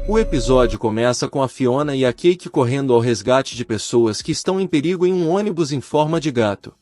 O episódio começa com a Fiona e a Cake correndo ao resgate de pessoas que estão em perigo em um ônibus em forma de gato.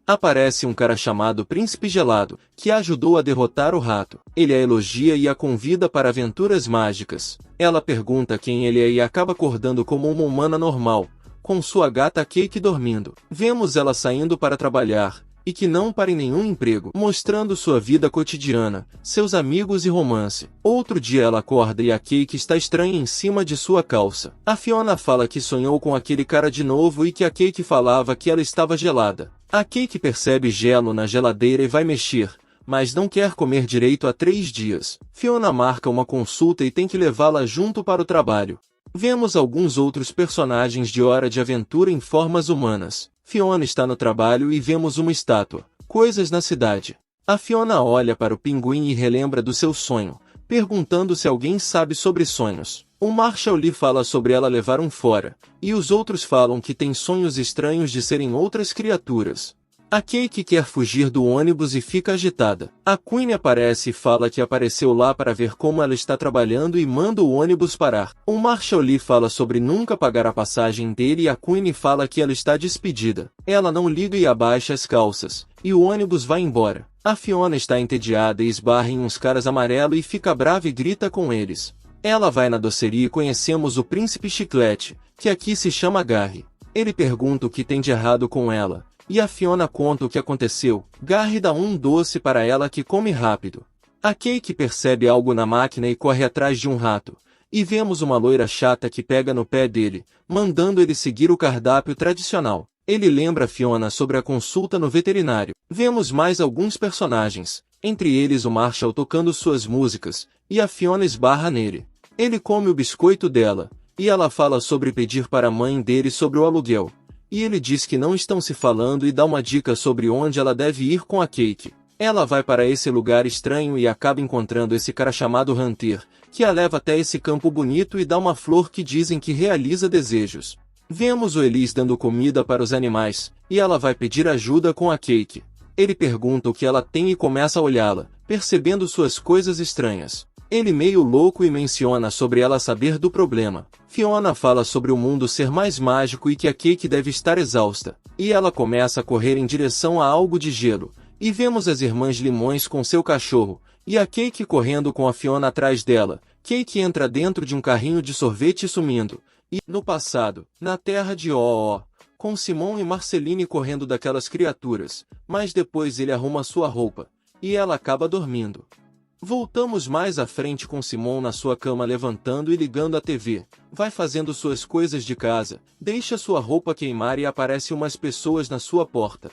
Aparece um cara chamado Príncipe Gelado, que a ajudou a derrotar o rato. Ele a elogia e a convida para aventuras mágicas. Ela pergunta quem ele é e acaba acordando como uma humana normal, com sua gata Cake dormindo. Vemos ela saindo para trabalhar, e que não para em nenhum emprego, mostrando sua vida cotidiana, seus amigos e romance. Outro dia ela acorda e a Cake está estranha em cima de sua calça. A Fiona fala que sonhou com aquele cara de novo e que a Cake falava que ela estava gelada. A Cake percebe gelo na geladeira e vai mexer, mas não quer comer direito há 3 dias. Fiona marca uma consulta e tem que levá-la junto para o trabalho. Vemos alguns outros personagens de Hora de Aventura em formas humanas. Fiona está no trabalho e vemos uma estátua. Coisas na cidade. A Fiona olha para o pinguim e relembra do seu sonho, perguntando se alguém sabe sobre sonhos. O Marshall lhe fala sobre ela levar um fora, e os outros falam que tem sonhos estranhos de serem outras criaturas. A Cake quer fugir do ônibus e fica agitada. A Queen aparece e fala que apareceu lá para ver como ela está trabalhando e manda o ônibus parar. O Marshall lhe fala sobre nunca pagar a passagem dele e a Queen fala que ela está despedida. Ela não liga e abaixa as calças, e o ônibus vai embora. A Fiona está entediada e esbarra em uns caras amarelos e fica brava e grita com eles. Ela vai na doceria e conhecemos o Príncipe Chiclete, que aqui se chama Garry. Ele pergunta o que tem de errado com ela. E a Fiona conta o que aconteceu. Garry dá um doce para ela que come rápido. A Cake percebe algo na máquina e corre atrás de um rato. E vemos uma loira chata que pega no pé dele, mandando ele seguir o cardápio tradicional. Ele lembra a Fiona sobre a consulta no veterinário. Vemos mais alguns personagens, entre eles o Marshall tocando suas músicas, e a Fiona esbarra nele. Ele come o biscoito dela, e ela fala sobre pedir para a mãe dele sobre o aluguel. E ele diz que não estão se falando e dá uma dica sobre onde ela deve ir com a Cake. Ela vai para esse lugar estranho e acaba encontrando esse cara chamado Hunter, que a leva até esse campo bonito e dá uma flor que dizem que realiza desejos. Vemos o Elise dando comida para os animais, e ela vai pedir ajuda com a Cake. Ele pergunta o que ela tem e começa a olhá-la, percebendo suas coisas estranhas. Ele meio louco e menciona sobre ela saber do problema. Fiona fala sobre o mundo ser mais mágico e que a Cake deve estar exausta. E ela começa a correr em direção a algo de gelo. E vemos as irmãs Limões com seu cachorro, e a Cake correndo com a Fiona atrás dela. Cake entra dentro de um carrinho de sorvete sumindo. E, no passado, na terra de Oo, com Simon e Marceline correndo daquelas criaturas, mas depois ele arruma sua roupa, e ela acaba dormindo. Voltamos mais à frente com Simon na sua cama levantando e ligando a TV. Vai fazendo suas coisas de casa, deixa sua roupa queimar e aparecem umas pessoas na sua porta.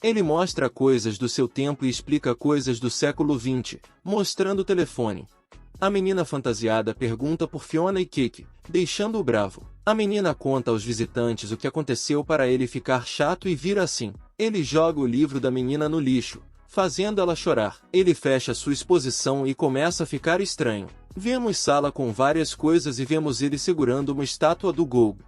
Ele mostra coisas do seu tempo e explica coisas do século XX, mostrando o telefone. A menina fantasiada pergunta por Fiona e Cake, deixando-o bravo. A menina conta aos visitantes o que aconteceu para ele ficar chato e vira assim. Ele joga o livro da menina no lixo, fazendo ela chorar. Ele fecha sua exposição e começa a ficar estranho. Vemos sala com várias coisas e vemos ele segurando uma estátua do Gog.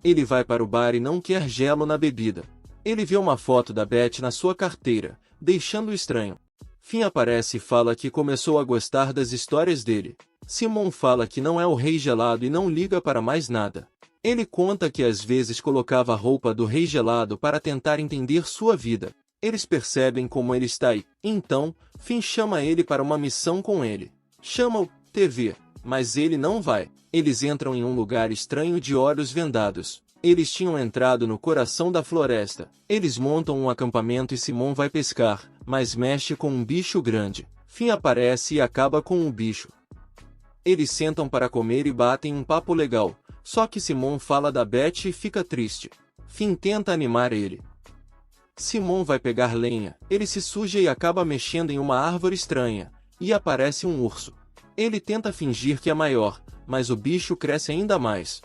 Ele vai para o bar e não quer gelo na bebida. Ele vê uma foto da Beth na sua carteira, deixando-o estranho. Finn aparece e fala que começou a gostar das histórias dele. Simon fala que não é o Rei Gelado e não liga para mais nada. Ele conta que às vezes colocava a roupa do Rei Gelado para tentar entender sua vida. Eles percebem como ele está aí. Então, Finn chama ele para uma missão com ele. Chama-o TV, mas ele não vai. Eles entram em um lugar estranho de olhos vendados. Eles tinham entrado no coração da floresta. Eles montam um acampamento e Simon vai pescar, mas mexe com um bicho grande. Finn aparece e acaba com o bicho. Eles sentam para comer e batem um papo legal. Só que Simon fala da Beth e fica triste. Finn tenta animar ele. Simon vai pegar lenha, ele se suja e acaba mexendo em uma árvore estranha, e aparece um urso. Ele tenta fingir que é maior, mas o bicho cresce ainda mais.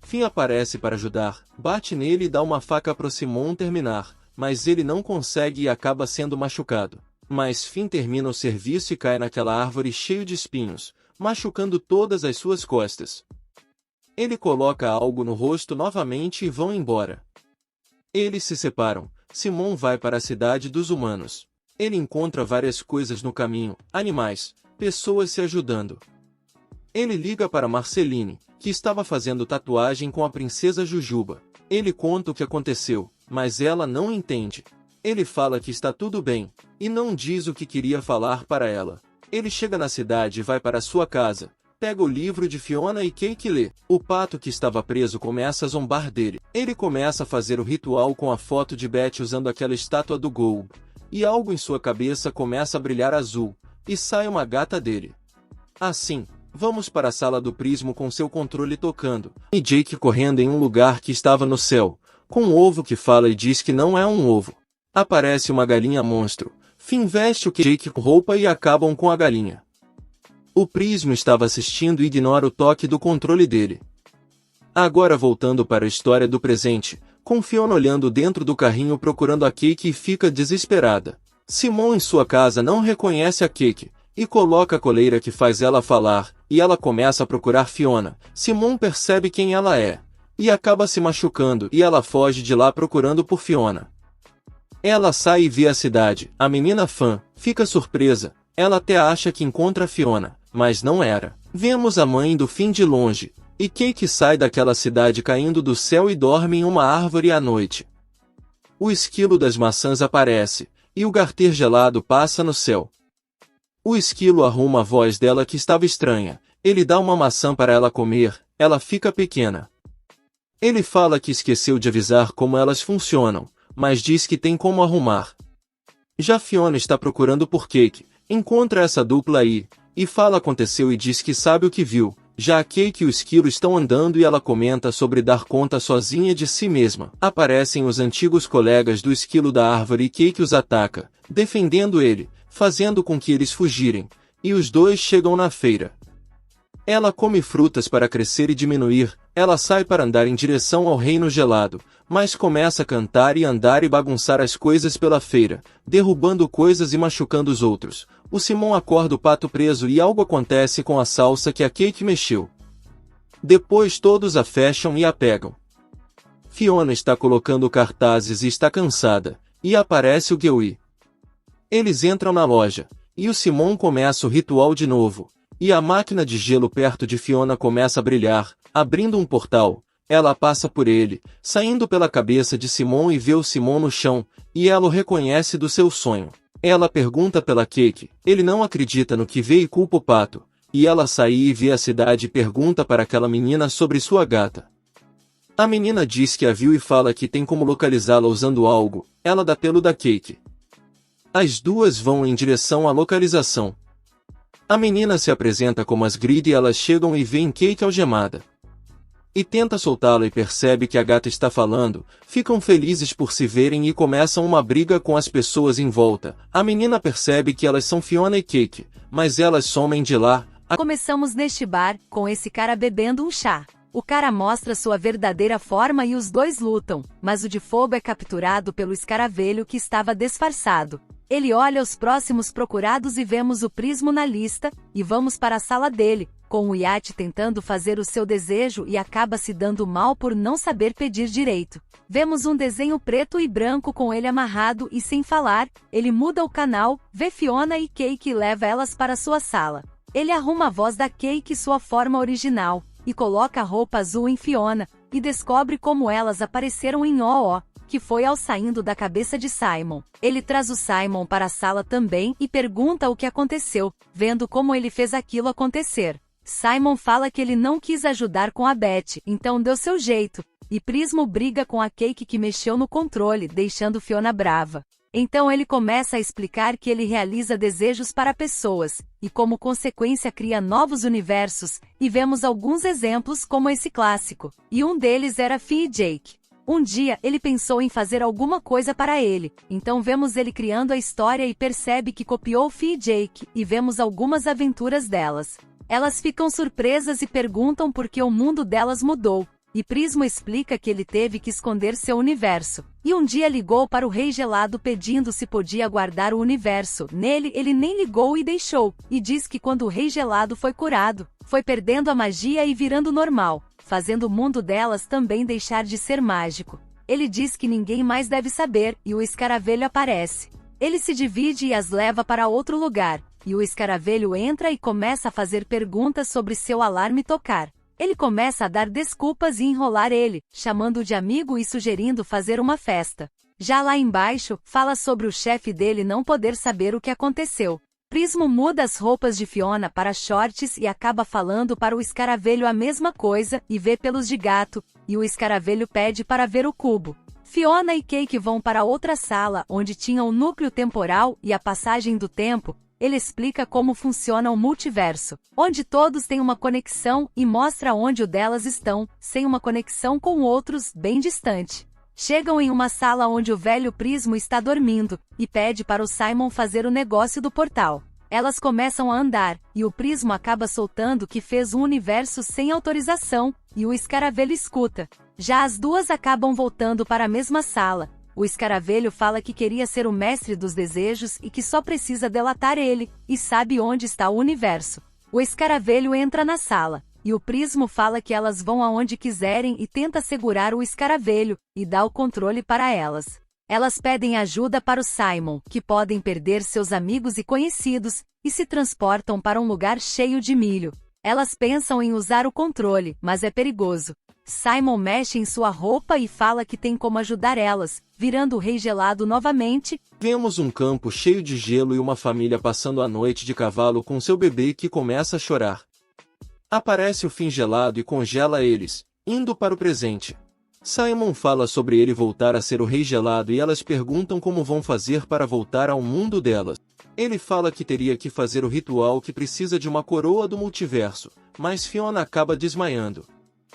Finn aparece para ajudar, bate nele e dá uma faca para Simon terminar, mas ele não consegue e acaba sendo machucado. Mas Finn termina o serviço e cai naquela árvore cheio de espinhos, machucando todas as suas costas. Ele coloca algo no rosto novamente e vão embora. Eles se separam. Simon vai para a cidade dos humanos. Ele encontra várias coisas no caminho, animais, pessoas se ajudando. Ele liga para Marceline, que estava fazendo tatuagem com a princesa Jujuba. Ele conta o que aconteceu, mas ela não entende. Ele fala que está tudo bem, e não diz o que queria falar para ela. Ele chega na cidade e vai para sua casa, pega o livro de Fiona e Cake e lê. O pato que estava preso começa a zombar dele. Ele começa a fazer o ritual com a foto de Beth usando aquela estátua do Golb, e algo em sua cabeça começa a brilhar azul, e sai uma gata dele. Assim, vamos para a sala do Prismo com seu controle tocando, e Jake correndo em um lugar que estava no céu, com um ovo que fala e diz que não é um ovo. Aparece uma galinha monstro. Finn veste o Jake com roupa e acabam com a galinha. O Prismo estava assistindo e ignora o toque do controle dele. Agora voltando para a história do presente, com Fiona olhando dentro do carrinho procurando a Cake e fica desesperada. Simon em sua casa não reconhece a Cake, e coloca a coleira que faz ela falar, e ela começa a procurar Fiona. Simon percebe quem ela é, e acaba se machucando e ela foge de lá procurando por Fiona. Ela sai e vê a cidade. A menina fã fica surpresa, ela até acha que encontra Fiona, mas não era. Vemos a mãe do Finn de longe, e Cake sai daquela cidade caindo do céu e dorme em uma árvore à noite. O esquilo das maçãs aparece, e o garter gelado passa no céu. O esquilo arruma a voz dela que estava estranha, ele dá uma maçã para ela comer, ela fica pequena. Ele fala que esqueceu de avisar como elas funcionam, mas diz que tem como arrumar. Já Fiona está procurando por Cake, encontra essa dupla aí, e fala aconteceu e diz que sabe o que viu. Já a Cake e o esquilo estão andando e ela comenta sobre dar conta sozinha de si mesma. Aparecem os antigos colegas do esquilo da árvore e Cake os ataca, defendendo ele, fazendo com que eles fugirem, e os dois chegam na feira. Ela come frutas para crescer e diminuir, ela sai para andar em direção ao reino gelado, mas começa a cantar e andar e bagunçar as coisas pela feira, derrubando coisas e machucando os outros. O Simon acorda o pato preso e algo acontece com a salsa que a Cake mexeu. Depois todos a fecham e a pegam. Fiona está colocando cartazes e está cansada, e aparece o Gui. Eles entram na loja, e o Simon começa o ritual de novo, e a máquina de gelo perto de Fiona começa a brilhar, abrindo um portal. Ela passa por ele, saindo pela cabeça de Simon e vê o Simon no chão, e ela o reconhece do seu sonho. Ela pergunta pela Cake, ele não acredita no que vê e culpa o pato, e ela sai e vê a cidade e pergunta para aquela menina sobre sua gata. A menina diz que a viu e fala que tem como localizá-la usando algo, ela dá pelo da Cake. As duas vão em direção à localização. A menina se apresenta como as Grid e elas chegam e veem Cake algemada. E tenta soltá-la e percebe que a gata está falando, ficam felizes por se verem e começam uma briga com as pessoas em volta. A menina percebe que elas são Fiona e Cake, mas elas somem de lá. Começamos neste bar, com esse cara bebendo um chá. O cara mostra sua verdadeira forma e os dois lutam, mas o de fogo é capturado pelo escaravelho que estava disfarçado. Ele olha os próximos procurados e vemos o Prismo na lista, e vamos para a sala dele, com o iate tentando fazer o seu desejo e acaba se dando mal por não saber pedir direito. Vemos um desenho preto e branco com ele amarrado e sem falar, ele muda o canal, vê Fiona e Cake e leva elas para sua sala. Ele arruma a voz da Cake e sua forma original, e coloca a roupa azul em Fiona, e descobre como elas apareceram em OO, que foi ao saindo da cabeça de Simon. Ele traz o Simon para a sala também e pergunta o que aconteceu, vendo como ele fez aquilo acontecer. Simon fala que ele não quis ajudar com a Beth, então deu seu jeito, e Prismo briga com a Cake que mexeu no controle, deixando Fiona brava. Então ele começa a explicar que ele realiza desejos para pessoas, e como consequência cria novos universos, e vemos alguns exemplos como esse clássico, e um deles era Finn e Jake. Um dia, ele pensou em fazer alguma coisa para ele, então vemos ele criando a história e percebe que copiou Finn e Jake, e vemos algumas aventuras delas. Elas ficam surpresas e perguntam por que o mundo delas mudou, e Prismo explica que ele teve que esconder seu universo. E um dia ligou para o Rei Gelado pedindo se podia guardar o universo. Nele, ele nem ligou e deixou, e diz que quando o Rei Gelado foi curado, foi perdendo a magia e virando normal, fazendo o mundo delas também deixar de ser mágico. Ele diz que ninguém mais deve saber, e o escaravelho aparece. Ele se divide e as leva para outro lugar, e o escaravelho entra e começa a fazer perguntas sobre seu alarme tocar. Ele começa a dar desculpas e enrolar ele, chamando-o de amigo e sugerindo fazer uma festa. Já lá embaixo, fala sobre o chefe dele não poder saber o que aconteceu. Prismo muda as roupas de Fiona para shorts e acaba falando para o escaravelho a mesma coisa e vê pelos de gato, e o escaravelho pede para ver o cubo. Fiona e Cake vão para outra sala onde tinha o núcleo temporal e a passagem do tempo. Ele explica como funciona o multiverso, onde todos têm uma conexão e mostra onde o delas estão, sem uma conexão com outros, bem distante. Chegam em uma sala onde o velho Prismo está dormindo, e pede para o Simon fazer o negócio do portal. Elas começam a andar, e o Prismo acaba soltando que fez um universo sem autorização, e o escaravelho escuta. Já as duas acabam voltando para a mesma sala. O escaravelho fala que queria ser o mestre dos desejos e que só precisa delatar ele, e sabe onde está o universo. O escaravelho entra na sala, e o Prismo fala que elas vão aonde quiserem e tenta segurar o escaravelho, e dá o controle para elas. Elas pedem ajuda para o Simon, que podem perder seus amigos e conhecidos, e se transportam para um lugar cheio de milho. Elas pensam em usar o controle, mas é perigoso. Simon mexe em sua roupa e fala que tem como ajudar elas, virando o Rei Gelado novamente. Vemos um campo cheio de gelo e uma família passando a noite de cavalo com seu bebê que começa a chorar. Aparece o Fim Gelado e congela eles, indo para o presente. Simon fala sobre ele voltar a ser o Rei Gelado e elas perguntam como vão fazer para voltar ao mundo delas. Ele fala que teria que fazer o ritual que precisa de uma coroa do multiverso, mas Fiona acaba desmaiando.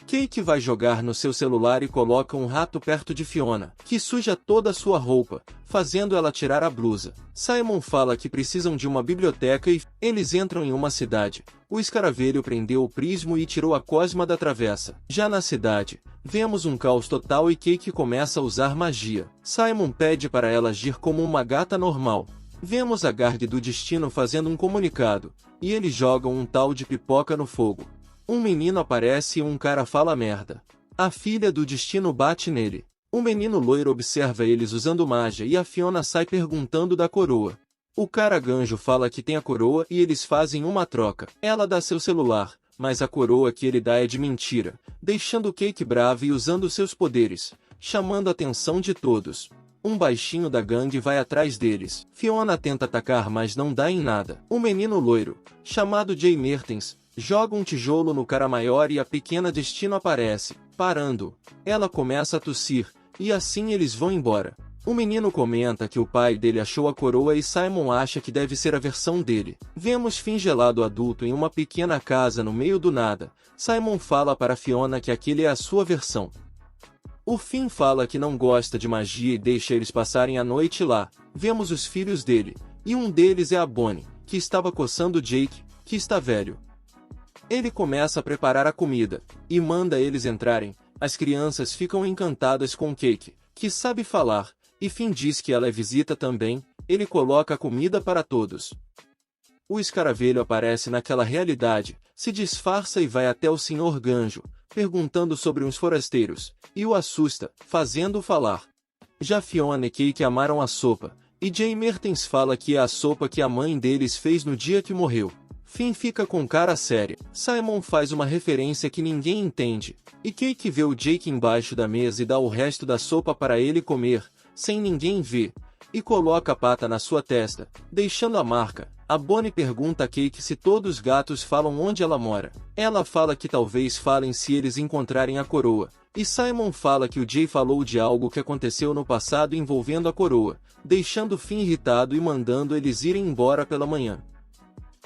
Cake vai jogar no seu celular e coloca um rato perto de Fiona, que suja toda a sua roupa, fazendo ela tirar a blusa. Simon fala que precisam de uma biblioteca e eles entram em uma cidade. O escaravelho prendeu o Prismo e tirou a Cosma da travessa. Já na cidade, vemos um caos total e Cake começa a usar magia. Simon pede para ela agir como uma gata normal. Vemos a Garde do Destino fazendo um comunicado, e eles jogam um tal de pipoca no fogo. Um menino aparece e um cara fala merda. A filha do Destino bate nele. O menino loiro observa eles usando magia e a Fiona sai perguntando da coroa. O cara ganjo fala que tem a coroa e eles fazem uma troca. Ela dá seu celular, mas a coroa que ele dá é de mentira, deixando Cake brava e usando seus poderes, chamando a atenção de todos. Um baixinho da gangue vai atrás deles. Fiona tenta atacar mas não dá em nada. O menino loiro, chamado Jay Mertens, joga um tijolo no cara maior e a pequena Destino aparece, parando. Ela começa a tossir, e assim eles vão embora. O menino comenta que o pai dele achou a coroa e Simon acha que deve ser a versão dele. Vemos Fim Gelado adulto em uma pequena casa no meio do nada. Simon fala para Fiona que aquele é a sua versão. O Finn fala que não gosta de magia e deixa eles passarem a noite lá. Vemos os filhos dele, e um deles é a Bonnie, que estava coçando Jake, que está velho. Ele começa a preparar a comida, e manda eles entrarem. As crianças ficam encantadas com Cake, que sabe falar, e Finn diz que ela é visita também. Ele coloca a comida para todos. O escaravelho aparece naquela realidade, se disfarça e vai até o Sr. Ganjo, perguntando sobre uns forasteiros, e o assusta, fazendo-o falar. Já Fiona e Cake amaram a sopa, e Jay Mertens fala que é a sopa que a mãe deles fez no dia que morreu. Finn fica com cara séria. Simon faz uma referência que ninguém entende, e Cake vê o Jake embaixo da mesa e dá o resto da sopa para ele comer, sem ninguém ver, e coloca a pata na sua testa, deixando a marca. A Bonnie pergunta a Cake se todos os gatos falam onde ela mora. Ela fala que talvez falem se eles encontrarem a coroa, e Simon fala que o Jay falou de algo que aconteceu no passado envolvendo a coroa, deixando Finn irritado e mandando eles irem embora pela manhã.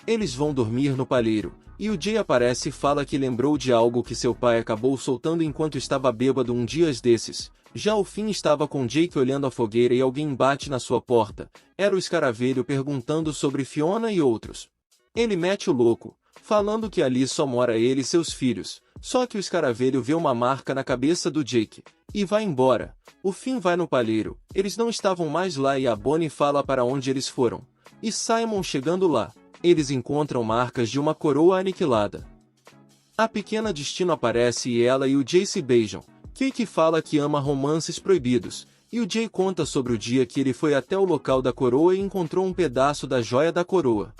Eles vão dormir no palheiro, e o Jay aparece e fala que lembrou de algo que seu pai acabou soltando enquanto estava bêbado um dia desses. Já o Finn estava com Jake olhando a fogueira e alguém bate na sua porta. Era o escaravelho perguntando sobre Fiona e outros. Ele mete o louco, falando que ali só mora ele e seus filhos. Só que o escaravelho vê uma marca na cabeça do Jake, e vai embora. O Finn vai no palheiro, eles não estavam mais lá e a Bonnie fala para onde eles foram. E Simon chegando lá, eles encontram marcas de uma coroa aniquilada. A pequena Destino aparece e ela e o Jay se beijam. Cake fala que ama romances proibidos, e o Jay conta sobre o dia que ele foi até o local da coroa e encontrou um pedaço da joia da coroa.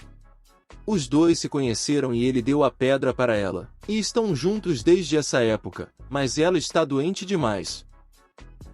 Os dois se conheceram e ele deu a pedra para ela. E estão juntos desde essa época, mas ela está doente demais.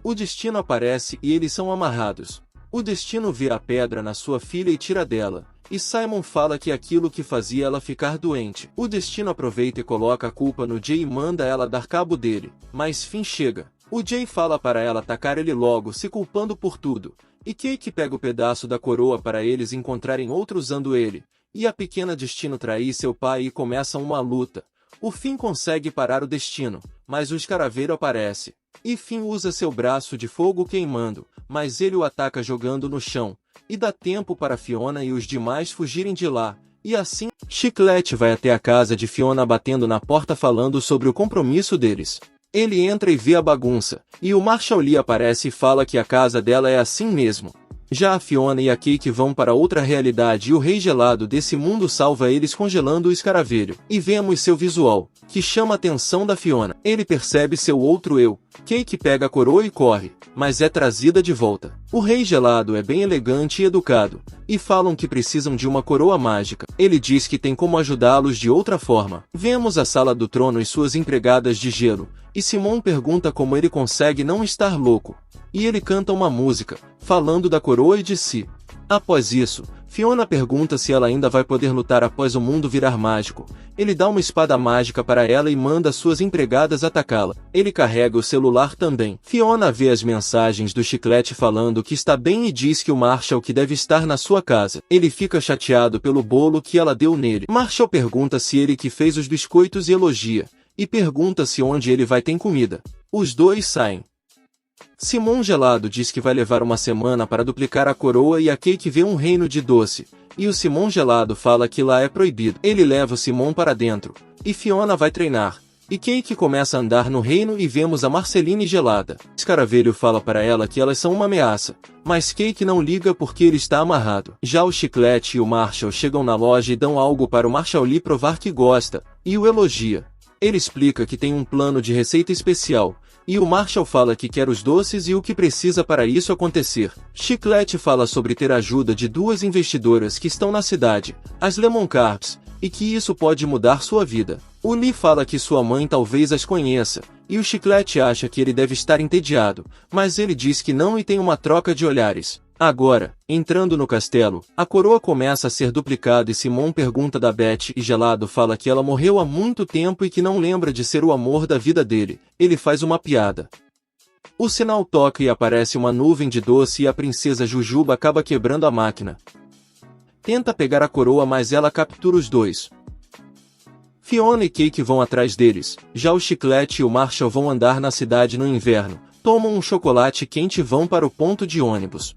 O destino aparece e eles são amarrados. O destino vê a pedra na sua filha e tira dela. E Simon fala que aquilo que fazia ela ficar doente. O destino aproveita e coloca a culpa no Jay e manda ela dar cabo dele. Mas Finn chega. O Jay fala para ela atacar ele logo, se culpando por tudo. E Cake pega o pedaço da coroa para eles encontrarem outro usando ele. E a pequena Destino trai seu pai e começam uma luta. O Finn consegue parar o Destino, mas o escaravelho aparece. E Finn usa seu braço de fogo queimando, mas ele o ataca jogando no chão. E dá tempo para Fiona e os demais fugirem de lá. E assim, Chiclete vai até a casa de Fiona batendo na porta falando sobre o compromisso deles. Ele entra e vê a bagunça, e o Marshall Lee aparece e fala que a casa dela é assim mesmo. Já a Fiona e a Cake vão para outra realidade e o Rei Gelado desse mundo salva eles congelando o escaravelho. E vemos seu visual, que chama a atenção da Fiona. Ele percebe seu outro eu. Cake pega a coroa e corre, mas é trazida de volta. O Rei Gelado é bem elegante e educado, e falam que precisam de uma coroa mágica. Ele diz que tem como ajudá-los de outra forma. Vemos a sala do trono e suas empregadas de gelo, e Simon pergunta como ele consegue não estar louco. E ele canta uma música, falando da coroa e de si. Após isso, Fiona pergunta se ela ainda vai poder lutar após o mundo virar mágico. Ele dá uma espada mágica para ela e manda suas empregadas atacá-la. Ele carrega o celular também. Fiona vê as mensagens do Chiclete falando que está bem e diz que o Marshall que deve estar na sua casa. Ele fica chateado pelo bolo que ela deu nele. Marshall pergunta se ele que fez os biscoitos e elogia. E pergunta se onde ele vai ter comida. Os dois saem. Simon Gelado diz que vai levar uma semana para duplicar a coroa e a Cake vê um reino de doce. E o Simon Gelado fala que lá é proibido. Ele leva o Simon para dentro. E Fiona vai treinar. E Cake começa a andar no reino e vemos a Marceline gelada. Escaravelho fala para ela que elas são uma ameaça. Mas Cake não liga porque ele está amarrado. Já o Chiclete e o Marshall chegam na loja e dão algo para o Marshall Lee provar que gosta. E o elogia. Ele explica que tem um plano de receita especial. E o Marshall fala que quer os doces e o que precisa para isso acontecer. Chiclete fala sobre ter a ajuda de duas investidoras que estão na cidade, as Lemon Carps, e que isso pode mudar sua vida. O Lee fala que sua mãe talvez as conheça, e o Chiclete acha que ele deve estar entediado, mas ele diz que não e tem uma troca de olhares. Agora, entrando no castelo, a coroa começa a ser duplicada e Simon pergunta da Beth e Gelado fala que ela morreu há muito tempo e que não lembra de ser o amor da vida dele. Ele faz uma piada. O sinal toca e aparece uma nuvem de doce e a princesa Jujuba acaba quebrando a máquina. Tenta pegar a coroa mas ela captura os dois. Fiona e Cake vão atrás deles, já o Chiclete e o Marshall vão andar na cidade no inverno, tomam um chocolate quente e vão para o ponto de ônibus.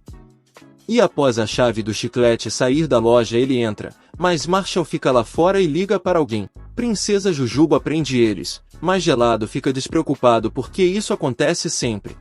E após a chave do Chiclete sair da loja ele entra, mas Marshall fica lá fora e liga para alguém. Princesa Jujuba prende eles, mas Gelado fica despreocupado porque isso acontece sempre.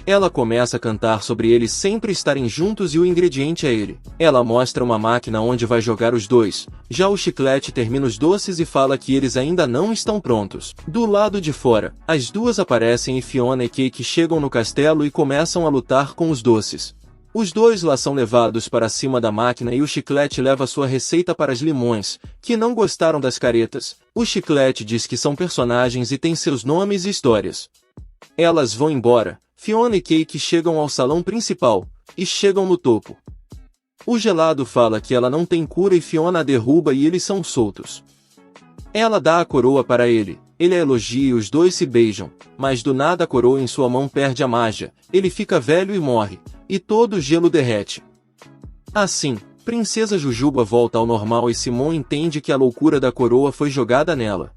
Ela começa a cantar sobre eles sempre estarem juntos e o ingrediente é ele. Ela mostra uma máquina onde vai jogar os dois, já o Chiclete termina os doces e fala que eles ainda não estão prontos. Do lado de fora, as duas aparecem e Fiona e Cake chegam no castelo e começam a lutar com os doces. Os dois lá são levados para cima da máquina e o Chiclete leva sua receita para as limões, que não gostaram das caretas. O Chiclete diz que são personagens e têm seus nomes e histórias. Elas vão embora. Fiona e Cake chegam ao salão principal, e chegam no topo. O Gelado fala que ela não tem cura e Fiona a derruba e eles são soltos. Ela dá a coroa para ele, ele a elogia e os dois se beijam, mas do nada a coroa em sua mão perde a magia, ele fica velho e morre, e todo o gelo derrete. Assim, Princesa Jujuba volta ao normal e Simon entende que a loucura da coroa foi jogada nela.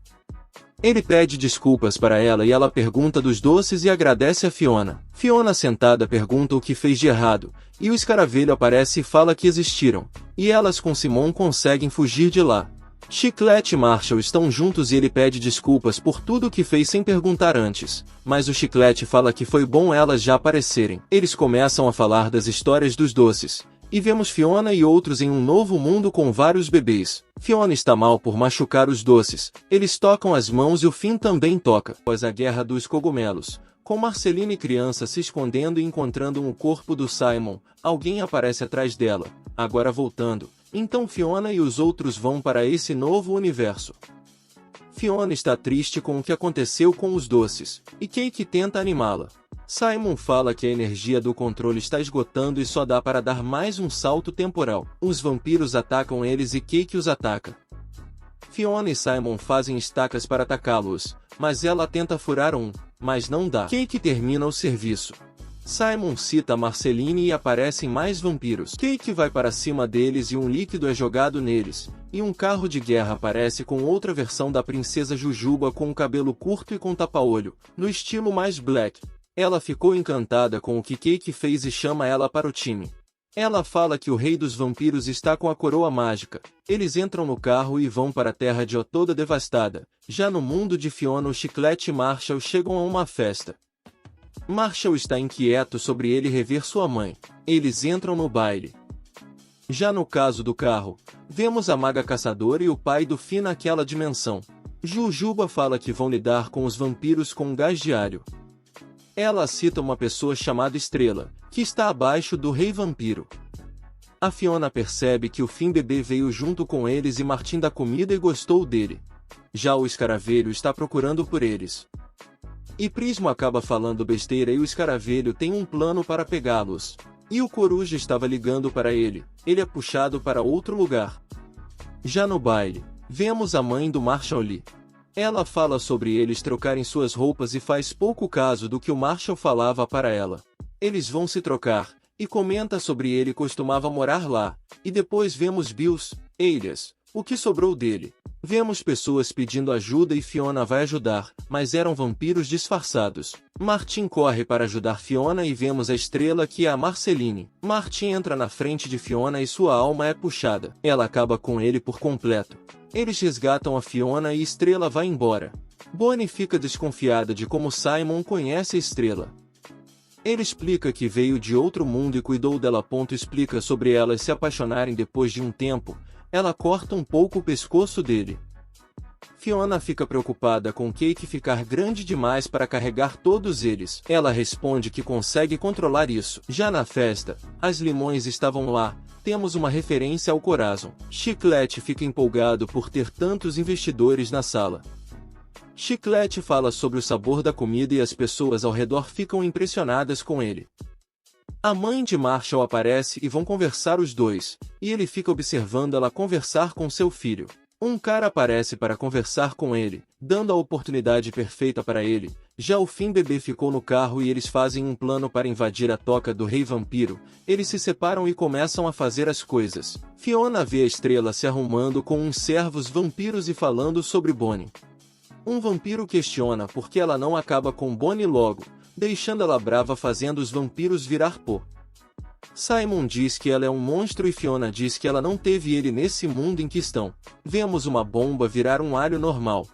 Ele pede desculpas para ela e ela pergunta dos doces e agradece a Fiona. Fiona sentada pergunta o que fez de errado, e o escaravelho aparece e fala que existiram, e elas com Simon conseguem fugir de lá. Chiclete e Marshall estão juntos e ele pede desculpas por tudo que fez sem perguntar antes, mas o Chiclete fala que foi bom elas já aparecerem. Eles começam a falar das histórias dos doces. E vemos Fiona e outros em um novo mundo com vários bebês. Fiona está mal por machucar os doces. Eles tocam as mãos e o Finn também toca. Após a guerra dos cogumelos, com Marceline criança se escondendo e encontrando o corpo do Simon, alguém aparece atrás dela. Agora voltando, Então Fiona e os outros vão para esse novo universo. Fiona está triste com o que aconteceu com os doces, e Cake tenta animá-la. Simon fala que a energia do controle está esgotando e só dá para dar mais um salto temporal. Os vampiros atacam eles e Cake os ataca. Fiona e Simon fazem estacas para atacá-los, mas ela tenta furar mas não dá. Cake termina o serviço. Simon cita Marceline e aparecem mais vampiros. Cake vai para cima deles e um líquido é jogado neles, e um carro de guerra aparece com outra versão da princesa Jujuba com o cabelo curto e com tapa-olho, no estilo mais black. Ela ficou encantada com o que Cake fez e chama ela para o time. Ela fala que o rei dos vampiros está com a coroa mágica. Eles entram no carro e vão para a terra de O toda devastada. Já no mundo de Fiona, o Chiclete e Marshall chegam a uma festa. Marshall está inquieto sobre ele rever sua mãe. Eles entram no baile. Já no caso do carro, vemos a maga caçadora e o pai do Finn naquela dimensão. Jujuba fala que vão lidar com os vampiros com um gás diário. Ela cita uma pessoa chamada Estrela, que está abaixo do Rei Vampiro. A Fiona percebe que o Finn bebê veio junto com eles e Martin dá comida e gostou dele. Já o Escaravelho está procurando por eles. E Prismo acaba falando besteira e o Escaravelho tem um plano para pegá-los. E o Coruja estava ligando para ele. Ele é puxado para outro lugar. Já no baile, vemos a mãe do Marshall Lee. Ela fala sobre eles trocarem suas roupas e faz pouco caso do que o Marshall falava para ela. Eles vão se trocar, e comenta sobre ele costumava morar lá, e depois vemos Bills, Elias, o que sobrou dele. Vemos pessoas pedindo ajuda e Fiona vai ajudar, mas eram vampiros disfarçados. Martin corre para ajudar Fiona e vemos a Estrela que é a Marceline. Martin entra na frente de Fiona e sua alma é puxada. Ela acaba com ele por completo. Eles resgatam a Fiona e Estrela vai embora. Bonnie fica desconfiada de como Simon conhece a Estrela. Ele explica que veio de outro mundo e cuidou dela. Explica sobre elas se apaixonarem depois de um tempo. Ela corta um pouco o pescoço dele. Fiona fica preocupada com Cake ficar grande demais para carregar todos eles. Ela responde que consegue controlar isso. Já na festa, as limões estavam lá. Temos uma referência ao Corazon. Chiclete fica empolgado por ter tantos investidores na sala. Chiclete fala sobre o sabor da comida e as pessoas ao redor ficam impressionadas com ele. A mãe de Marshall aparece e vão conversar os dois, e ele fica observando ela conversar com seu filho. Um cara aparece para conversar com ele, dando a oportunidade perfeita para ele. Já o Finn bebê ficou no carro e eles fazem um plano para invadir a toca do Rei Vampiro. Eles se separam e começam a fazer as coisas. Fiona vê a Estrela se arrumando com uns servos vampiros e falando sobre Bonnie. Um vampiro questiona por que ela não acaba com Bonnie logo, deixando ela brava fazendo os vampiros virar pó. Simon diz que ela é um monstro e Fiona diz que ela não teve ele nesse mundo em que estão. Vemos uma bomba virar um alho normal.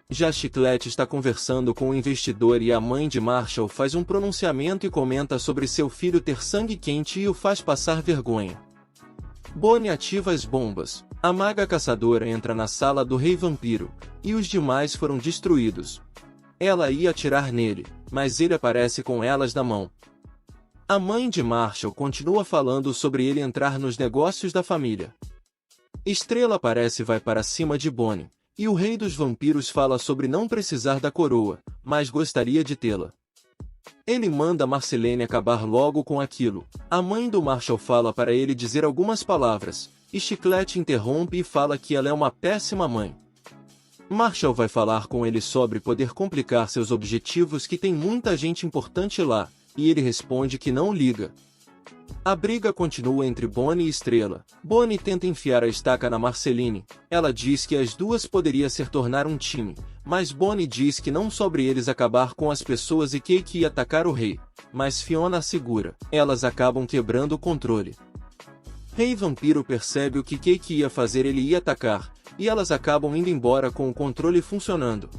Já Chiclete está conversando com o investidor e a mãe de Marshall faz um pronunciamento e comenta sobre seu filho ter sangue quente e o faz passar vergonha. Bonnie ativa as bombas. A maga caçadora entra na sala do Rei Vampiro, e os demais foram destruídos. Ela ia atirar nele, mas ele aparece com elas na mão. A mãe de Marshall continua falando sobre ele entrar nos negócios da família. Estrela aparece e vai para cima de Bonnie, e o Rei dos Vampiros fala sobre não precisar da coroa, mas gostaria de tê-la. Ele manda Marceline acabar logo com aquilo. A mãe do Marshall fala para ele dizer algumas palavras, e Chiclete interrompe e fala que ela é uma péssima mãe. Marshall vai falar com ele sobre poder complicar seus objetivos, que tem muita gente importante lá, e ele responde que não liga. A briga continua entre Bonnie e Estrela. Bonnie tenta enfiar a estaca na Marceline. Ela diz que as duas poderiam se tornar um time, mas Bonnie diz que não sobre eles acabar com as pessoas e Cake ia atacar o rei, mas Fiona assegura. Elas acabam quebrando o controle. Rei Vampiro percebe o que Cake ia fazer, ele ia atacar, e elas acabam indo embora com o controle funcionando.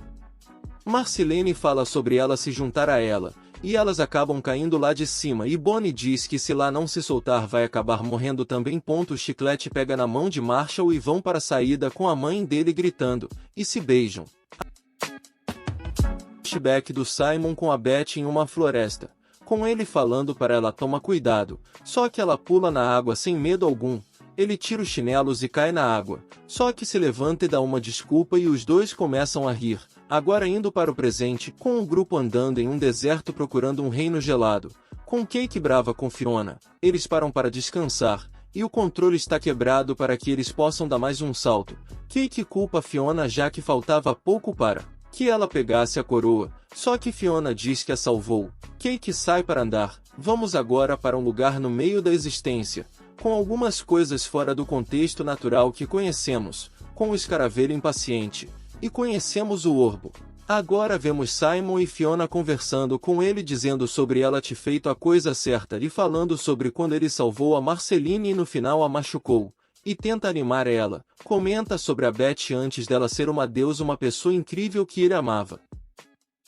Marceline fala sobre ela se juntar a ela, e elas acabam caindo lá de cima e Bonnie diz que se lá não se soltar vai acabar morrendo também. O Chiclete pega na mão de Marshall e vão para a saída com a mãe dele gritando, e se beijam. Flashback do Simon com a Beth em uma floresta, com ele falando para ela toma cuidado, só que ela pula na água sem medo algum. Ele tira os chinelos e cai na água, só que se levanta e dá uma desculpa e os dois começam a rir. Agora indo para o presente, com o grupo andando em um deserto procurando um reino gelado, com Cake brava com Fiona, eles param para descansar, e o controle está quebrado para que eles possam dar mais um salto. Cake culpa Fiona já que faltava pouco para que ela pegasse a coroa, só que Fiona diz que a salvou. Cake sai para andar. Vamos agora para um lugar no meio da existência, com algumas coisas fora do contexto natural que conhecemos, com o escaravelho impaciente, e conhecemos o orbo. Agora vemos Simon e Fiona conversando com ele dizendo sobre ela ter feito a coisa certa e falando sobre quando ele salvou a Marceline e no final a machucou, e tenta animar ela, comenta sobre a Beth antes dela ser uma deusa, uma pessoa incrível que ele amava.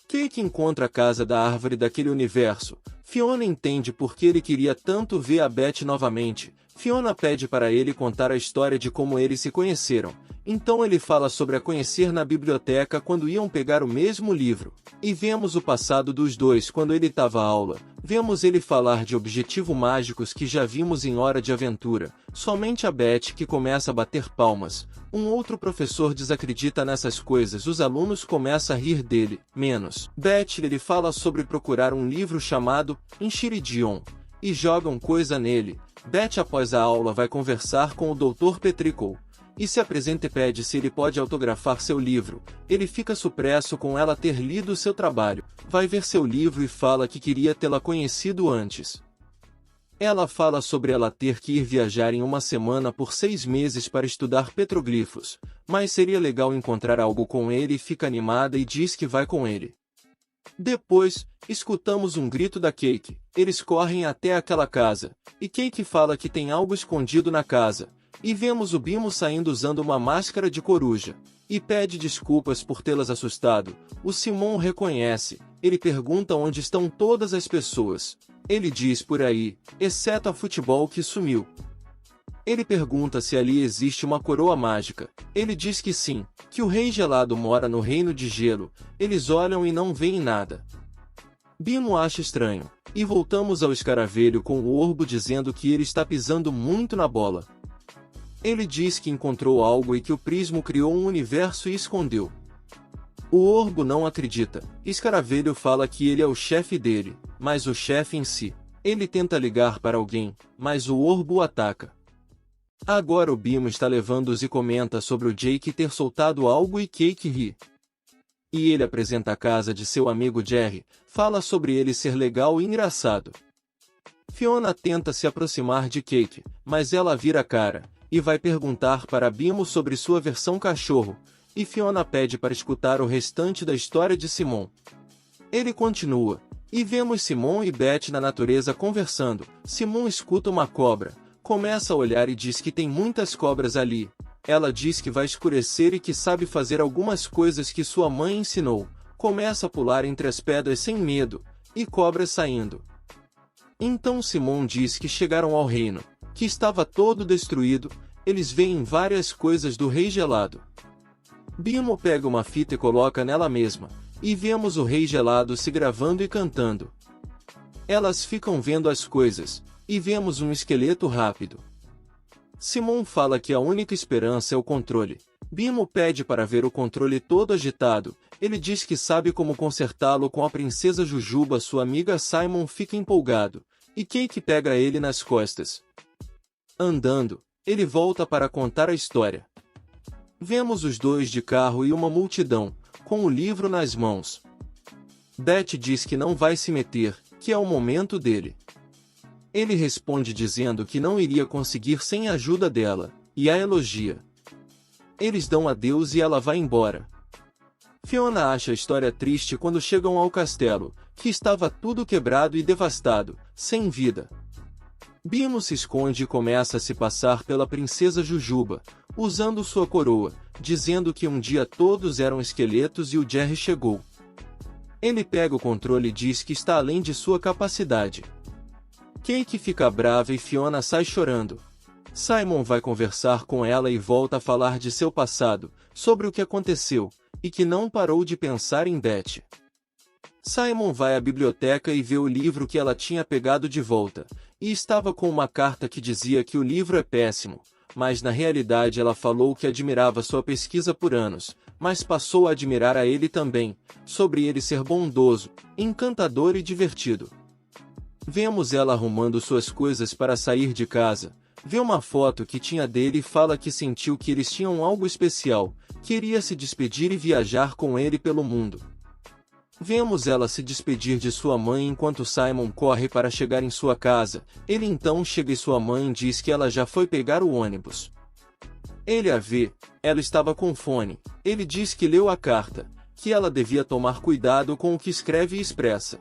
Cake encontra a casa da árvore daquele universo. Fiona entende por que ele queria tanto ver a Beth novamente. Fiona pede para ele contar a história de como eles se conheceram. Então ele fala sobre a conhecer na biblioteca quando iam pegar o mesmo livro. E vemos o passado dos dois quando ele dava aula. Vemos ele falar de objetivos mágicos que já vimos em Hora de Aventura. Somente a Beth que começa a bater palmas. Um outro professor desacredita nessas coisas, os alunos começam a rir dele, menos. Beth ele fala sobre procurar um livro chamado Enchiridion, e jogam coisa nele. Beth após a aula vai conversar com o Dr. Petrichor, e se apresenta e pede se ele pode autografar seu livro. Ele fica surpreso com ela ter lido seu trabalho, vai ver seu livro e fala que queria tê-la conhecido antes. Ela fala sobre ela ter que ir viajar em uma semana por 6 meses para estudar petroglifos, mas seria legal encontrar algo com ele e fica animada e diz que vai com ele. Depois, escutamos um grito da Cake, eles correm até aquela casa, e Cake fala que tem algo escondido na casa, e vemos o Bimo saindo usando uma máscara de coruja, e pede desculpas por tê-las assustado. O Simon reconhece, ele pergunta onde estão todas as pessoas. Ele diz por aí, exceto a futebol que sumiu. Ele pergunta se ali existe uma coroa mágica. Ele diz que sim, que o Rei Gelado mora no Reino de Gelo. Eles olham e não veem nada. Bimo acha estranho, e voltamos ao escaravelho com o orbo dizendo que ele está pisando muito na bola. Ele diz que encontrou algo e que o prismo criou um universo e escondeu. O orbo não acredita. Escaravelho fala que ele é o chefe dele, mas o chefe em si. Ele tenta ligar para alguém, mas o orbo o ataca. Agora o Bimo está levando-os e comenta sobre o Jake ter soltado algo e Cake ri. E ele apresenta a casa de seu amigo Jerry, fala sobre ele ser legal e engraçado. Fiona tenta se aproximar de Cake, mas ela vira a cara, e vai perguntar para Bimo sobre sua versão cachorro, e Fiona pede para escutar o restante da história de Simon. Ele continua, e vemos Simon e Beth na natureza conversando. Simon escuta uma cobra, começa a olhar e diz que tem muitas cobras ali. Ela diz que vai escurecer e que sabe fazer algumas coisas que sua mãe ensinou. Começa a pular entre as pedras sem medo, e cobras saindo. Então Simon diz que chegaram ao reino, que estava todo destruído. Eles veem várias coisas do Rei Gelado. Bimo pega uma fita e coloca nela mesma, e vemos o Rei Gelado se gravando e cantando. Elas ficam vendo as coisas, e vemos um esqueleto rápido. Simon fala que a única esperança é o controle. Bimo pede para ver o controle todo agitado. Ele diz que sabe como consertá-lo com a princesa Jujuba. Sua amiga Simon fica empolgado, e Cake pega ele nas costas. Andando, ele volta para contar a história. Vemos os dois de carro e uma multidão, com o livro nas mãos. Beth diz que não vai se meter, que é o momento dele. Ele responde dizendo que não iria conseguir sem a ajuda dela, e a elogia. Eles dão adeus e ela vai embora. Fiona acha a história triste quando chegam ao castelo, que estava tudo quebrado e devastado, sem vida. Bimo se esconde e começa a se passar pela princesa Jujuba, usando sua coroa, dizendo que um dia todos eram esqueletos e o Jerry chegou. Ele pega o controle e diz que está além de sua capacidade. Cake fica brava e Fiona sai chorando. Simon vai conversar com ela e volta a falar de seu passado, sobre o que aconteceu, e que não parou de pensar em Beth. Simon vai à biblioteca e vê o livro que ela tinha pegado de volta, e estava com uma carta que dizia que o livro é péssimo, mas na realidade ela falou que admirava sua pesquisa por anos, mas passou a admirar a ele também, sobre ele ser bondoso, encantador e divertido. Vemos ela arrumando suas coisas para sair de casa, vê uma foto que tinha dele e fala que sentiu que eles tinham algo especial, queria se despedir e viajar com ele pelo mundo. Vemos ela se despedir de sua mãe enquanto Simon corre para chegar em sua casa, ele então chega e sua mãe diz que ela já foi pegar o ônibus. Ele a vê, ela estava com fone, ele diz que leu a carta, que ela devia tomar cuidado com o que escreve e expressa.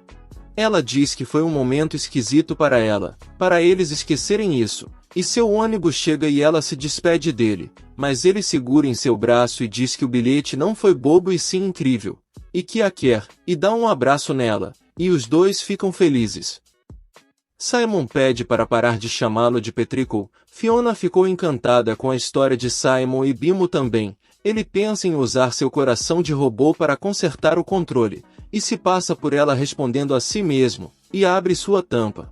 Ela diz que foi um momento esquisito para ela, para eles esquecerem isso, e seu ônibus chega e ela se despede dele, mas ele segura em seu braço e diz que o bilhete não foi bobo e sim incrível, e que a quer, e dá um abraço nela, e os dois ficam felizes. Simon pede para parar de chamá-lo de Petrichor. Fiona ficou encantada com a história de Simon e Bimo também. Ele pensa em usar seu coração de robô para consertar o controle, e se passa por ela respondendo a si mesmo, e abre sua tampa.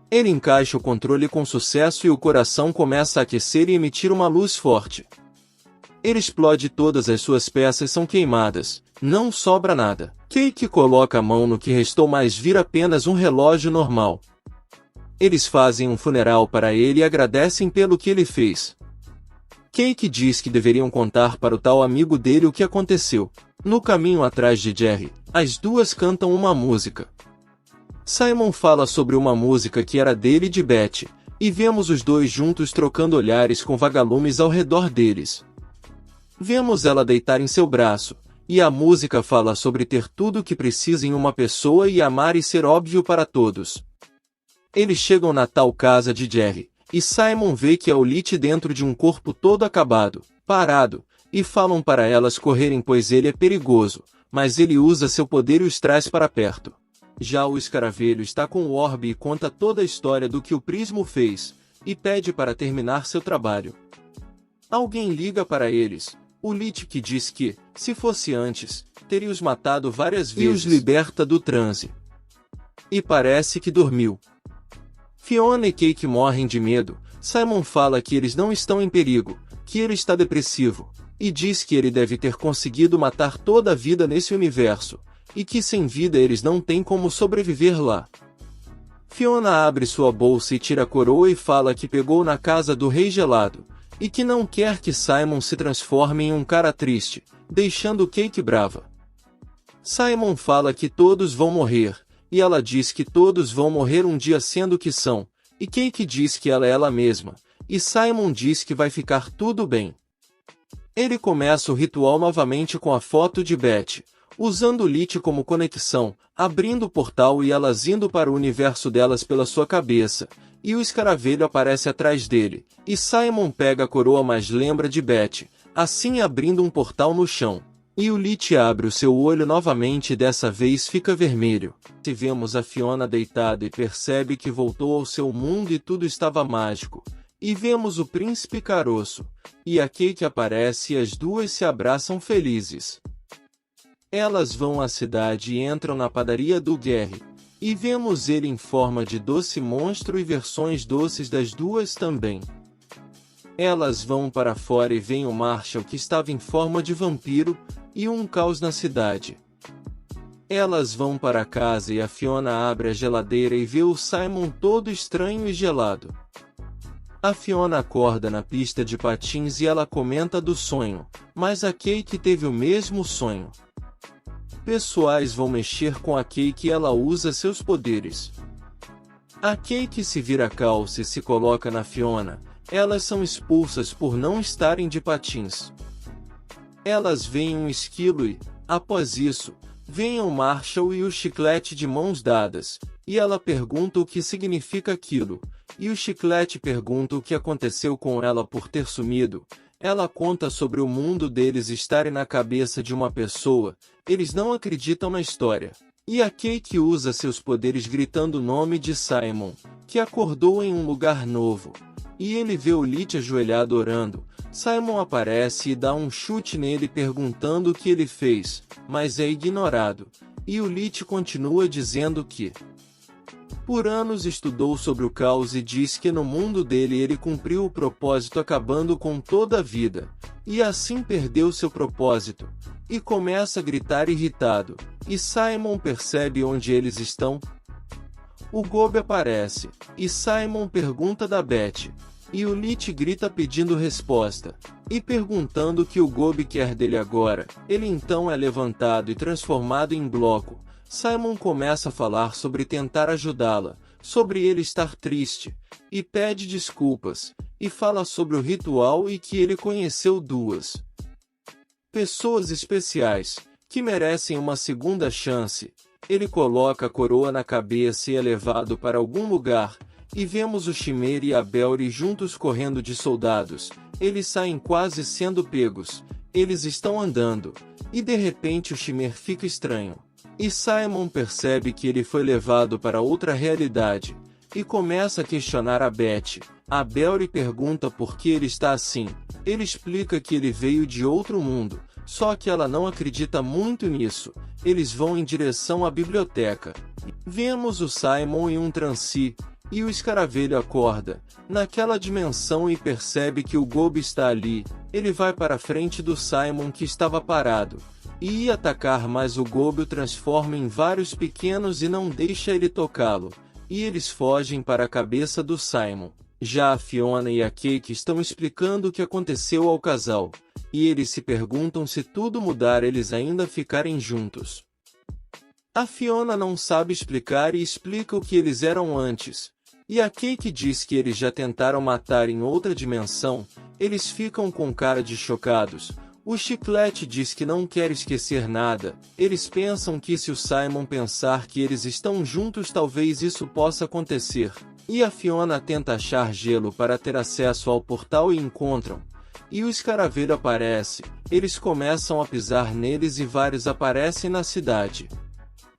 Ele encaixa o controle com sucesso e o coração começa a aquecer e emitir uma luz forte. Ele explode e todas as suas peças são queimadas, não sobra nada. Cake coloca a mão no que restou mas vira apenas um relógio normal. Eles fazem um funeral para ele e agradecem pelo que ele fez. Cake diz que deveriam contar para o tal amigo dele o que aconteceu. No caminho atrás de Jerry, as duas cantam uma música. Simon fala sobre uma música que era dele e de Beth, e vemos os dois juntos trocando olhares com vagalumes ao redor deles. Vemos ela deitar em seu braço, e a música fala sobre ter tudo o que precisa em uma pessoa e amar e ser óbvio para todos. Eles chegam na tal casa de Jerry, e Simon vê que é Ulyte dentro de um corpo todo acabado, parado, e falam para elas correrem pois ele é perigoso, mas ele usa seu poder e os traz para perto. Já o escaravelho está com o orbe e conta toda a história do que o Prismo fez, e pede para terminar seu trabalho. Alguém liga para eles, Ulyte que diz que, se fosse antes, teria os matado várias vezes e os liberta do transe. E parece que dormiu. Fiona e Cake morrem de medo. Simon fala que eles não estão em perigo, que ele está depressivo, e diz que ele deve ter conseguido matar toda a vida nesse universo, e que sem vida eles não têm como sobreviver lá. Fiona abre sua bolsa e tira a coroa e fala que pegou na casa do Rei Gelado, e que não quer que Simon se transforme em um cara triste, deixando Cake brava. Simon fala que todos vão morrer, e ela diz que todos vão morrer um dia sendo que são, e Cake diz que ela é ela mesma, e Simon diz que vai ficar tudo bem. Ele começa o ritual novamente com a foto de Beth, usando Ulyte como conexão, abrindo o portal e elas indo para o universo delas pela sua cabeça, e o escaravelho aparece atrás dele, e Simon pega a coroa mas lembra de Beth, assim abrindo um portal no chão. E Ulyte abre o seu olho novamente e dessa vez fica vermelho. Se vemos a Fiona deitada e percebe que voltou ao seu mundo e tudo estava mágico. E vemos o príncipe caroço, e a Cake aparece e as duas se abraçam felizes. Elas vão à cidade e entram na padaria do Gary, e vemos ele em forma de doce monstro e versões doces das duas também. Elas vão para fora e veem o Marshall que estava em forma de vampiro, e um caos na cidade. Elas vão para casa e a Fiona abre a geladeira e vê o Simon todo estranho e gelado. A Fiona acorda na pista de patins e ela comenta do sonho, mas a Cake teve o mesmo sonho. Pessoais vão mexer com a Cake e ela usa seus poderes. A Cake se vira calça e se coloca na Fiona. Elas são expulsas por não estarem de patins. Elas veem um esquilo e, após isso, veem o Marshall e o Chiclete de mãos dadas, e ela pergunta o que significa aquilo, e o Chiclete pergunta o que aconteceu com ela por ter sumido. Ela conta sobre o mundo deles estarem na cabeça de uma pessoa, eles não acreditam na história. E a Cake usa seus poderes gritando o nome de Simon, que acordou em um lugar novo. E ele vê Ulyte ajoelhado orando. Simon aparece e dá um chute nele perguntando o que ele fez, mas é ignorado. E Ulyte continua dizendo que Por anos estudou sobre o caos e diz que no mundo dele ele cumpriu o propósito acabando com toda a vida, e assim perdeu seu propósito, e começa a gritar irritado, e Simon percebe onde eles estão. O Gob aparece, e Simon pergunta da Beth, e o Lit grita pedindo resposta, e perguntando o que o Gob quer dele agora. Ele então é levantado e transformado em bloco. Simon começa a falar sobre tentar ajudá-la, sobre ele estar triste, e pede desculpas, e fala sobre o ritual e que ele conheceu duas pessoas especiais, que merecem uma segunda chance. Ele coloca a coroa na cabeça e é levado para algum lugar, e vemos o Chimera e a Belry juntos correndo de soldados. Eles saem quase sendo pegos, eles estão andando, e de repente o Chimera fica estranho. E Simon percebe que ele foi levado para outra realidade, e começa a questionar a Beth. A Belry pergunta por que ele está assim. Ele explica que ele veio de outro mundo, só que ela não acredita muito nisso. Eles vão em direção à biblioteca. Vemos o Simon em um transi, e o escaravelho acorda, naquela dimensão e percebe que o Gob está ali. Ele vai para a frente do Simon que estava parado, e ia atacar, mas o Gob o transforma em vários pequenos e não deixa ele tocá-lo, e eles fogem para a cabeça do Simon. Já a Fiona e a Cake estão explicando o que aconteceu ao casal, e eles se perguntam se tudo mudar eles ainda ficarem juntos. A Fiona não sabe explicar e explica o que eles eram antes, e a Cake diz que eles já tentaram matar em outra dimensão. Eles ficam com cara de chocados. O Chiclete diz que não quer esquecer nada. Eles pensam que se o Simon pensar que eles estão juntos talvez isso possa acontecer. E a Fiona tenta achar gelo para ter acesso ao portal e encontram. E o escaravelho aparece. Eles começam a pisar neles e vários aparecem na cidade.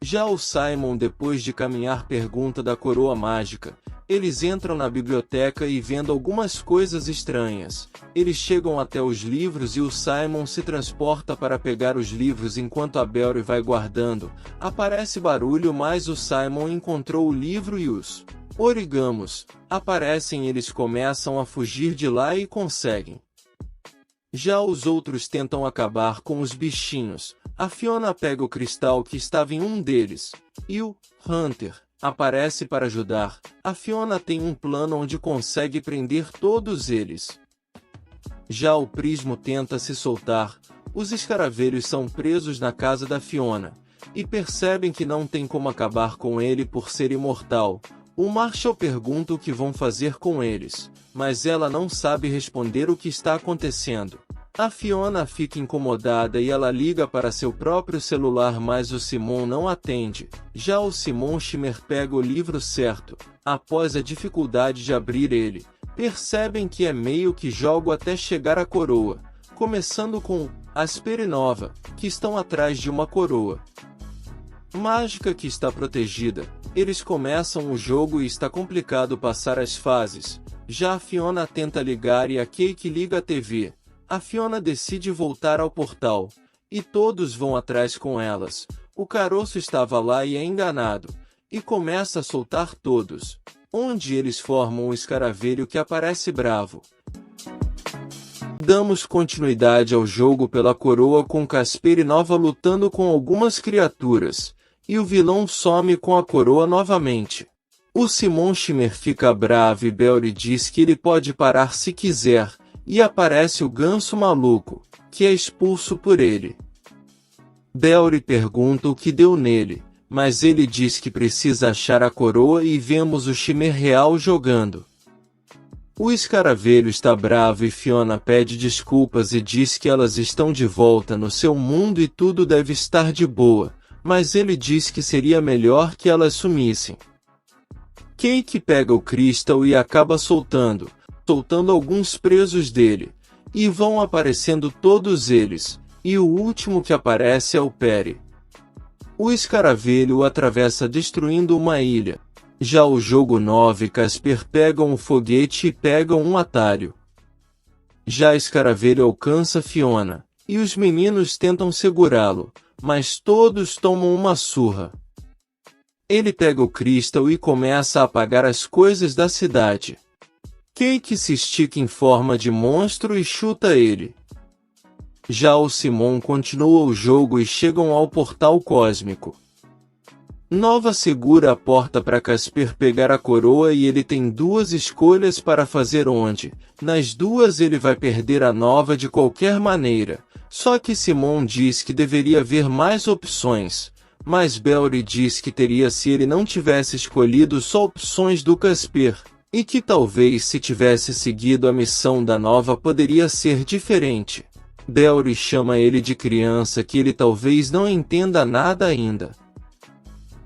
Já o Simon, depois de caminhar, pergunta da coroa mágica. Eles entram na biblioteca e vendo algumas coisas estranhas. Eles chegam até os livros e o Simon se transporta para pegar os livros enquanto a Belry vai guardando. Aparece barulho, mas o Simon encontrou o livro e os origamos aparecem. Eles começam a fugir de lá e conseguem. Já os outros tentam acabar com os bichinhos. A Fiona pega o cristal que estava em um deles, e o Hunter aparece para ajudar. A Fiona tem um plano onde consegue prender todos eles. Já o Prismo tenta se soltar. Os escaravelhos são presos na casa da Fiona, e percebem que não tem como acabar com ele por ser imortal. O Marshall pergunta o que vão fazer com eles, mas ela não sabe responder o que está acontecendo. A Fiona fica incomodada e ela liga para seu próprio celular, mas o Simon não atende. Já o Simon Schimmer pega o livro certo. Após a dificuldade de abrir ele, percebem que é meio que jogo até chegar à coroa, começando com Asper e Nova, que estão atrás de uma coroa mágica que está protegida. Eles começam o jogo e está complicado passar as fases. Já a Fiona tenta ligar e a Cake liga a TV. A Fiona decide voltar ao portal, e todos vão atrás com elas. O caroço estava lá e é enganado, e começa a soltar todos, onde eles formam um escaravelho que aparece bravo. Damos continuidade ao jogo pela coroa com Casper e Nova lutando com algumas criaturas, e o vilão some com a coroa novamente. O Simon Schimmer fica bravo e Belry diz que ele pode parar se quiser, e aparece o ganso maluco, que é expulso por ele. Belry pergunta o que deu nele, mas ele diz que precisa achar a coroa e vemos o Schimmer real jogando. O escaravelho está bravo e Fiona pede desculpas e diz que elas estão de volta no seu mundo e tudo deve estar de boa, mas ele diz que seria melhor que elas sumissem. Cake pega o Crystal e acaba soltando alguns presos dele, e vão aparecendo todos eles, e o último que aparece é o Perry. O escaravelho o atravessa destruindo uma ilha. Já o jogo 9 Casper pegam um foguete e pegam um atalho. Já escaravelho alcança Fiona, e os meninos tentam segurá-lo, mas todos tomam uma surra. Ele pega o Crystal e começa a apagar as coisas da cidade. Cake se estica em forma de monstro e chuta ele. Já o Simon continua o jogo e chegam ao portal cósmico. Nova segura a porta para Casper pegar a coroa e ele tem duas escolhas para fazer onde. Nas duas ele vai perder a Nova de qualquer maneira. Só que Simon diz que deveria haver mais opções. Mas Bellry diz que teria se ele não tivesse escolhido só opções do Casper. E que talvez se tivesse seguido a missão da Nova poderia ser diferente. Bellry chama ele de criança que ele talvez não entenda nada ainda.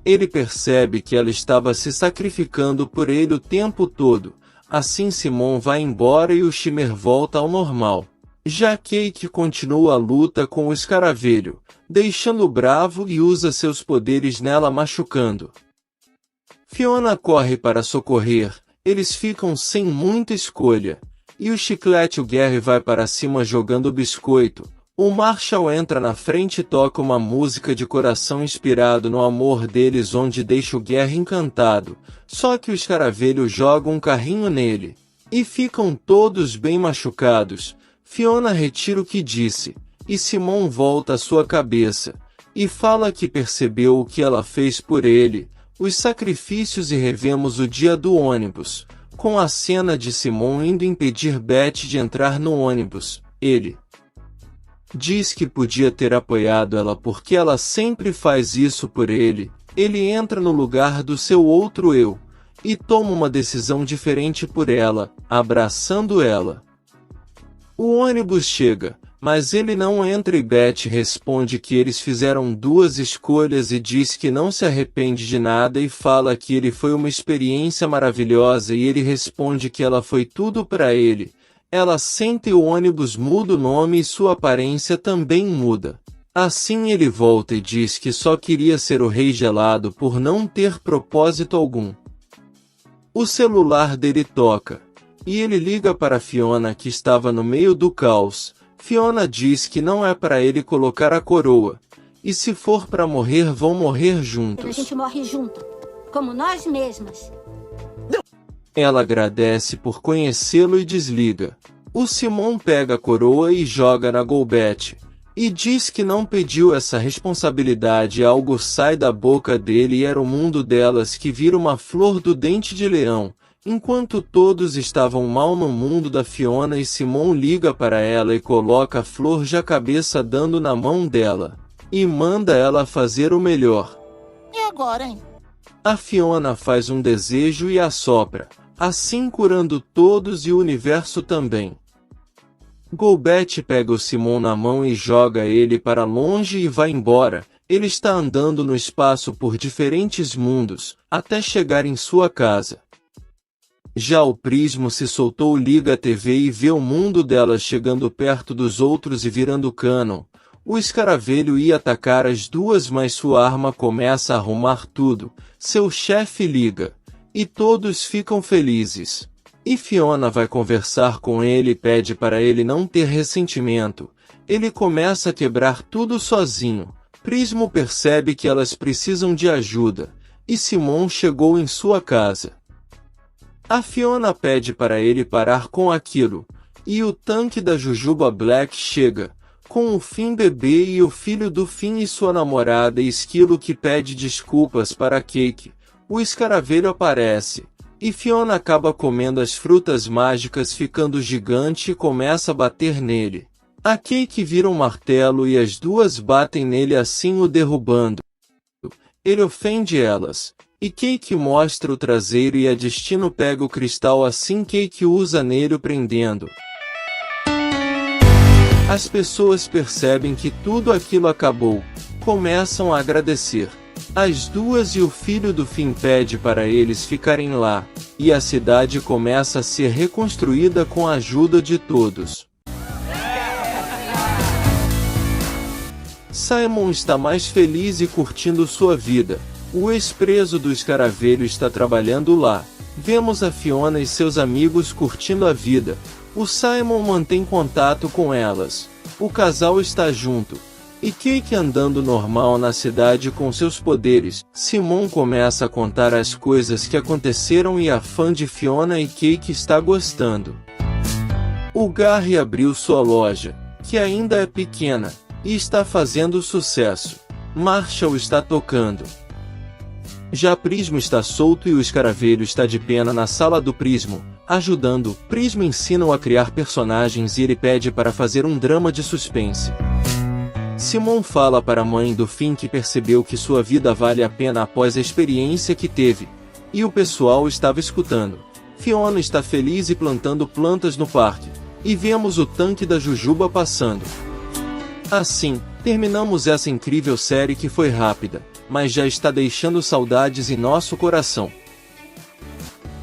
Ele percebe que ela estava se sacrificando por ele o tempo todo. Assim Simon vai embora e o Shimmer volta ao normal. Já Cake continua a luta com o escaravelho, deixando-o bravo e usa seus poderes nela machucando. Fiona corre para socorrer, eles ficam sem muita escolha. E o Chiclete e o Gary vai para cima jogando biscoito. O Marshall entra na frente e toca uma música de coração inspirado no amor deles onde deixa o Gary encantado. Só que o escaravelho joga um carrinho nele. E ficam todos bem machucados. Fiona retira o que disse. E Simon volta à sua cabeça. E fala que percebeu o que ela fez por ele. Os sacrifícios e revemos o dia do ônibus. Com a cena de Simon indo impedir Beth de entrar no ônibus. Ele diz que podia ter apoiado ela porque ela sempre faz isso por ele. Ele entra no lugar do seu outro eu. E toma uma decisão diferente por ela, abraçando ela. O ônibus chega, mas ele não entra e Beth responde que eles fizeram duas escolhas e diz que não se arrepende de nada e fala que ele foi uma experiência maravilhosa e ele responde que ela foi tudo para ele. Ela senta e o ônibus muda o nome e sua aparência também muda. Assim ele volta e diz que só queria ser o Rei Gelado por não ter propósito algum. O celular dele toca. E ele liga para Fiona que estava no meio do caos. Fiona diz que não é para ele colocar a coroa. E se for para morrer, vão morrer juntos. A gente morre junto, como nós mesmas. Ela agradece por conhecê-lo e desliga. O Simon pega a coroa e joga na Golbet. E diz que não pediu essa responsabilidade, algo sai da boca dele e era o mundo delas que vira uma flor do dente de leão. Enquanto todos estavam mal no mundo da Fiona e Simon liga para ela e coloca a flor já cabeça dando na mão dela. E manda ela fazer o melhor. E agora, hein? A Fiona faz um desejo e assopra, assim curando todos e o universo também. Golbet pega o Simon na mão e joga ele para longe e vai embora. Ele está andando no espaço por diferentes mundos, até chegar em sua casa. Já o Prismo se soltou, liga a TV e vê o mundo dela chegando perto dos outros e virando canon. O escaravelho ia atacar as duas, mas sua arma começa a arrumar tudo. Seu chefe liga. E todos ficam felizes. E Fiona vai conversar com ele e pede para ele não ter ressentimento. Ele começa a quebrar tudo sozinho. Prismo percebe que elas precisam de ajuda. E Simon chegou em sua casa. A Fiona pede para ele parar com aquilo, e o tanque da Jujuba Black chega, com o Finn bebê e o filho do Finn e sua namorada e Esquilo que pede desculpas para Cake. O escaravelho aparece, e Fiona acaba comendo as frutas mágicas ficando gigante e começa a bater nele. A Cake vira um martelo e as duas batem nele assim o derrubando. Ele ofende elas. E Cake mostra o traseiro e a Destino pega o cristal assim Cake usa nele o prendendo. As pessoas percebem que tudo aquilo acabou, começam a agradecer. As duas e o filho do Finn pede para eles ficarem lá, e a cidade começa a ser reconstruída com a ajuda de todos. Simon está mais feliz e curtindo sua vida. O ex-preso do escaravelho está trabalhando lá. Vemos a Fiona e seus amigos curtindo a vida. O Simon mantém contato com elas. O casal está junto. E Cake andando normal na cidade com seus poderes, Simon começa a contar as coisas que aconteceram e a fã de Fiona e Cake está gostando. O Gary abriu sua loja, que ainda é pequena, e está fazendo sucesso. Marshall está tocando. Já Prismo está solto e o escaravelho está de pena na sala do Prismo, ajudando. Prismo ensina-o a criar personagens e ele pede para fazer um drama de suspense. Simon fala para a mãe do Finn que percebeu que sua vida vale a pena após a experiência que teve. E o pessoal estava escutando. Fiona está feliz e plantando plantas no parque. E vemos o tanque da Jujuba passando. Assim, terminamos essa incrível série que foi rápida, mas já está deixando saudades em nosso coração.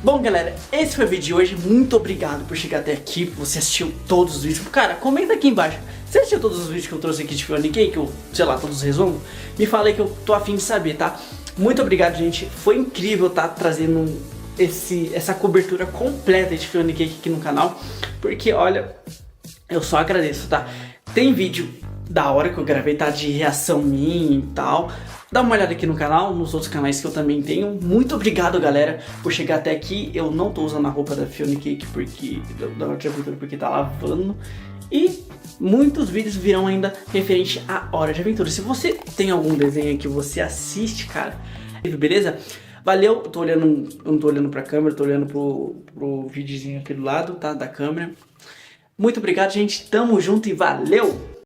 Bom, galera, esse foi o vídeo de hoje. Muito obrigado por chegar até aqui. Você assistiu todos os vídeos. Cara, comenta aqui embaixo. Você assistiu todos os vídeos que eu trouxe aqui de Fiona e Cake? Eu, sei lá, todos os resumos? Me fala aí que eu tô afim de saber, tá? Muito obrigado, gente. Foi incrível tá trazendo essa cobertura completa de Fiona e Cake aqui no canal. Porque, olha, eu só agradeço, tá? Tem vídeo da hora que eu gravei, tá? De reação minha e tal. Dá uma olhada aqui no canal, nos outros canais que eu também tenho. Muito obrigado, galera, por chegar até aqui. Eu não tô usando a roupa da Fiona e Cake da Hora de Aventura porque tá lavando. E muitos vídeos virão ainda referente à Hora de Aventura. Se você tem algum desenho que você assiste, cara, beleza? Valeu, eu não tô olhando pra câmera, eu tô olhando pro videozinho aqui do lado, tá? Da câmera. Muito obrigado, gente. Tamo junto e valeu!